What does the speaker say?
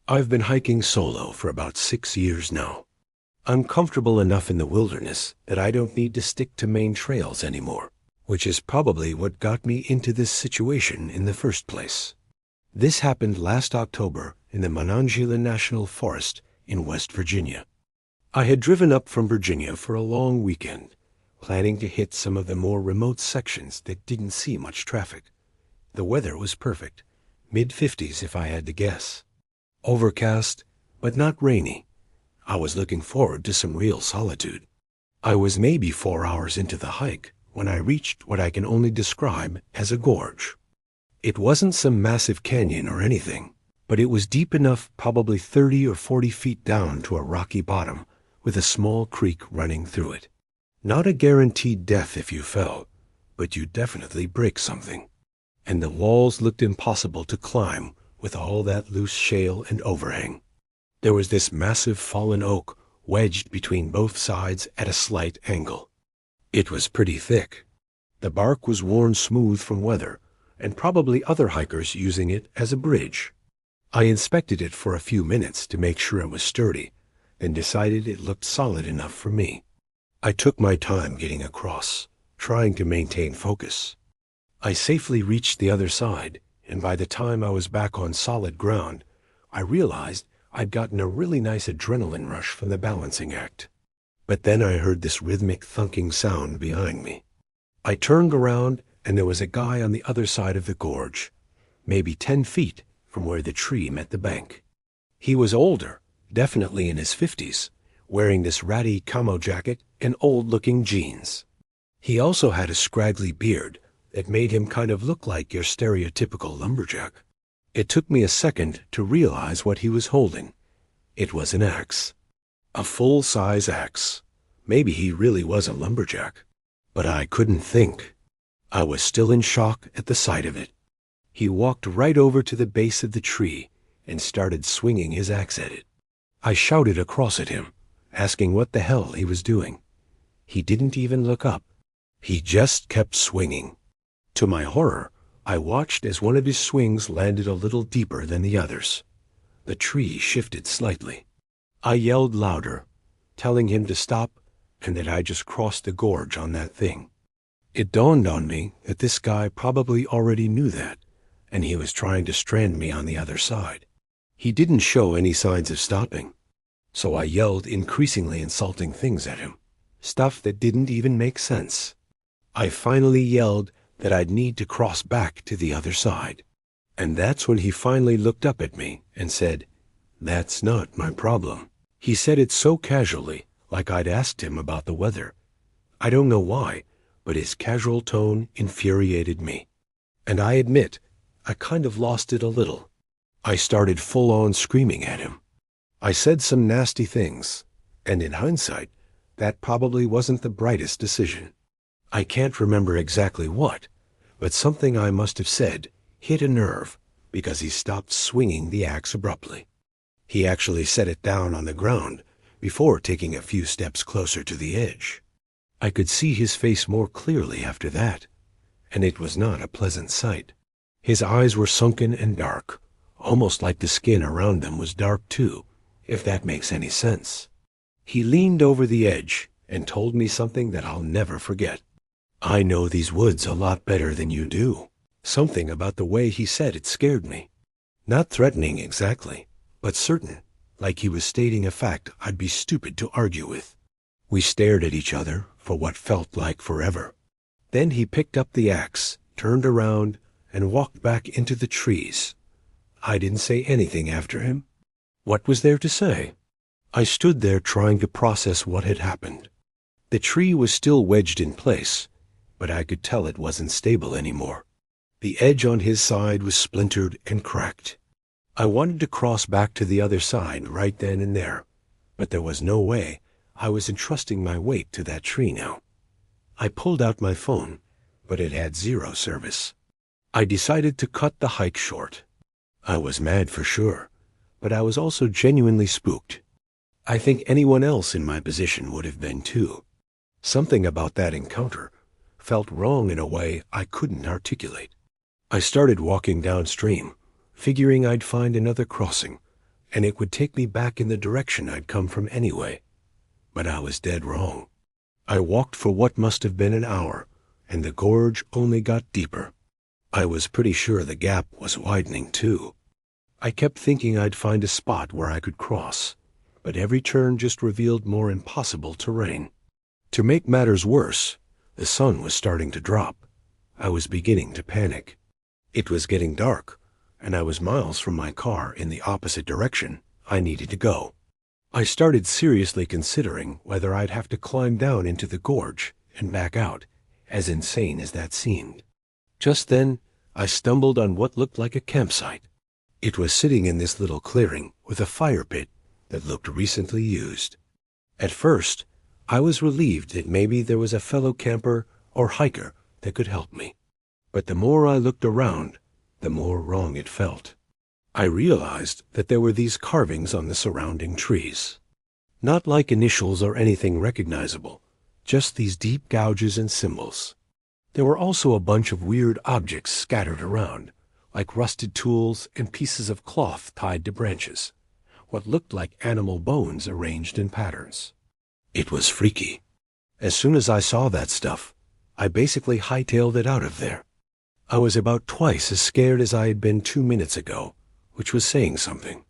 I've been hiking solo for about 6 years now. I'm comfortable enough in the wilderness that I don't need to stick to main trails anymore, which is probably what got me into this situation in the first place. This happened last October in the Monongahela National Forest in West Virginia. I had driven up from Virginia for a long weekend, planning to hit some of the more remote sections that didn't see much traffic. The weather was perfect, mid-50s if I had to guess. Overcast, but not rainy. I was looking forward to some real solitude. I was maybe 4 hours into the hike when I reached what I can only describe as a gorge. It wasn't some massive canyon or anything, but it was deep enough, probably 30 or 40 feet down to a rocky bottom with a small creek running through it. Not a guaranteed death if you fell, but you'd definitely break something. And the walls looked impossible to climb with all that loose shale and overhang. There was this massive fallen oak wedged between both sides at a slight angle. It was pretty thick. The bark was worn smooth from weather, and probably other hikers using it as a bridge. I inspected it for a few minutes to make sure it was sturdy, then decided it looked solid enough for me. I took my time getting across, trying to maintain focus. I safely reached the other side, and by the time I was back on solid ground, I realized I'd gotten a really nice adrenaline rush from the balancing act. But then I heard this rhythmic thunking sound behind me. I turned around, and there was a guy on the other side of the gorge, maybe 10 feet from where the tree met the bank. He was older, definitely in his 50s, wearing this ratty camo jacket and old-looking jeans. He also had a scraggly beard that made him kind of look like your stereotypical lumberjack. It took me a second to realize what he was holding. It was an axe. A full-size axe. Maybe he really was a lumberjack. But I couldn't think. I was still in shock at the sight of it. He walked right over to the base of the tree and started swinging his axe at it. I shouted across at him, asking what the hell he was doing. He didn't even look up. He just kept swinging. To my horror, I watched as one of his swings landed a little deeper than the others. The tree shifted slightly. I yelled louder, telling him to stop and that I just crossed the gorge on that thing. It dawned on me that this guy probably already knew that, and he was trying to strand me on the other side. He didn't show any signs of stopping, so I yelled increasingly insulting things at him, stuff that didn't even make sense. I finally yelled that I'd need to cross back to the other side. And that's when he finally looked up at me and said, "That's not my problem." He said it so casually, like I'd asked him about the weather. I don't know why, but his casual tone infuriated me. And I admit, I kind of lost it a little. I started full-on screaming at him. I said some nasty things, and in hindsight, that probably wasn't the brightest decision. I can't remember exactly what, but something I must have said hit a nerve because he stopped swinging the axe abruptly. He actually set it down on the ground before taking a few steps closer to the edge. I could see his face more clearly after that, and it was not a pleasant sight. His eyes were sunken and dark, almost like the skin around them was dark too, if that makes any sense. He leaned over the edge and told me something that I'll never forget. "I know these woods a lot better than you do." Something about the way he said it scared me. Not threatening exactly, but certain, like he was stating a fact I'd be stupid to argue with. We stared at each other for what felt like forever. Then he picked up the axe, turned around, and walked back into the trees. I didn't say anything after him. What was there to say? I stood there trying to process what had happened. The tree was still wedged in place, but I could tell it wasn't stable anymore. The edge on his side was splintered and cracked. I wanted to cross back to the other side right then and there, but there was no way. I was entrusting my weight to that tree now. I pulled out my phone, but it had 0 service. I decided to cut the hike short. I was mad for sure, but I was also genuinely spooked. I think anyone else in my position would have been too. Something about that encounter felt wrong in a way I couldn't articulate. I started walking downstream, figuring I'd find another crossing, and it would take me back in the direction I'd come from anyway. But I was dead wrong. I walked for what must have been an hour, and the gorge only got deeper. I was pretty sure the gap was widening too. I kept thinking I'd find a spot where I could cross, but every turn just revealed more impossible terrain. To make matters worse, the sun was starting to drop. I was beginning to panic. It was getting dark, and I was miles from my car in the opposite direction I needed to go. I started seriously considering whether I'd have to climb down into the gorge and back out, as insane as that seemed. Just then, I stumbled on what looked like a campsite. It was sitting in this little clearing with a fire pit that looked recently used. At first, I was relieved that maybe there was a fellow camper or hiker that could help me. But the more I looked around, the more wrong it felt. I realized that there were these carvings on the surrounding trees. Not like initials or anything recognizable, just these deep gouges and symbols. There were also a bunch of weird objects scattered around, like rusted tools and pieces of cloth tied to branches, what looked like animal bones arranged in patterns. It was freaky. As soon as I saw that stuff, I basically hightailed it out of there. I was about twice as scared as I had been 2 minutes ago, which was saying something.